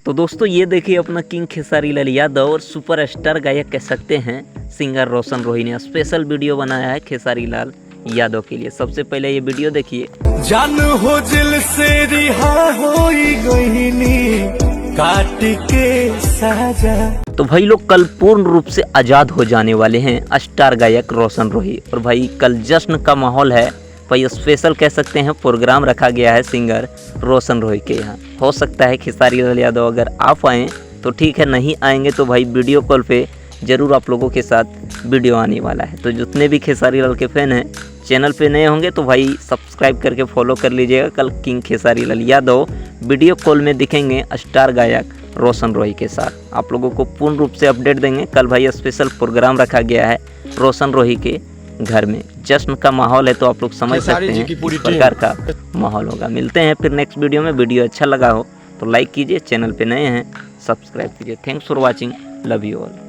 तो दोस्तों ये देखिए अपना किंग खेसारी लाल यादव और सुपरस्टार गायक कह सकते हैं सिंगर रोशन रोही ने स्पेशल वीडियो बनाया है खेसारी लाल यादव के लिए। सबसे पहले ये वीडियो देखिए। जान हो दिल से रिहा होई गईनी काट के साजा। तो भाई लोग कल पूर्ण रूप से आज़ाद हो जाने वाले हैं स्टार गायक रोशन रोही। और भाई कल जश्न का माहौल है भाई, स्पेशल कह सकते हैं प्रोग्राम रखा गया है सिंगर रोशन रोही के यहाँ। हो सकता है खेसारी लाल यादव अगर आ पाएँ तो ठीक है, नहीं आएंगे तो भाई वीडियो कॉल पे ज़रूर आप लोगों के साथ वीडियो आने वाला है। तो जितने भी खेसारी लाल के फैन हैं चैनल पे नए होंगे तो भाई सब्सक्राइब करके फॉलो कर लीजिएगा। कल king Khesari Lal Yadav video call में दिखेंगे स्टार गायक रोशन रोही के साथ। आप लोगों को पूर्ण रूप से अपडेट देंगे। कल भाई स्पेशल प्रोग्राम रखा गया है रोशन रोही के घर में। जश्न का माहौल है तो आप लोग समझ सकते हैं किस प्रकार का माहौल होगा। मिलते हैं फिर नेक्स्ट वीडियो में। वीडियो अच्छा लगा हो तो लाइक कीजिए, चैनल पे नए हैं सब्सक्राइब कीजिए। Thanks for watching, love you all.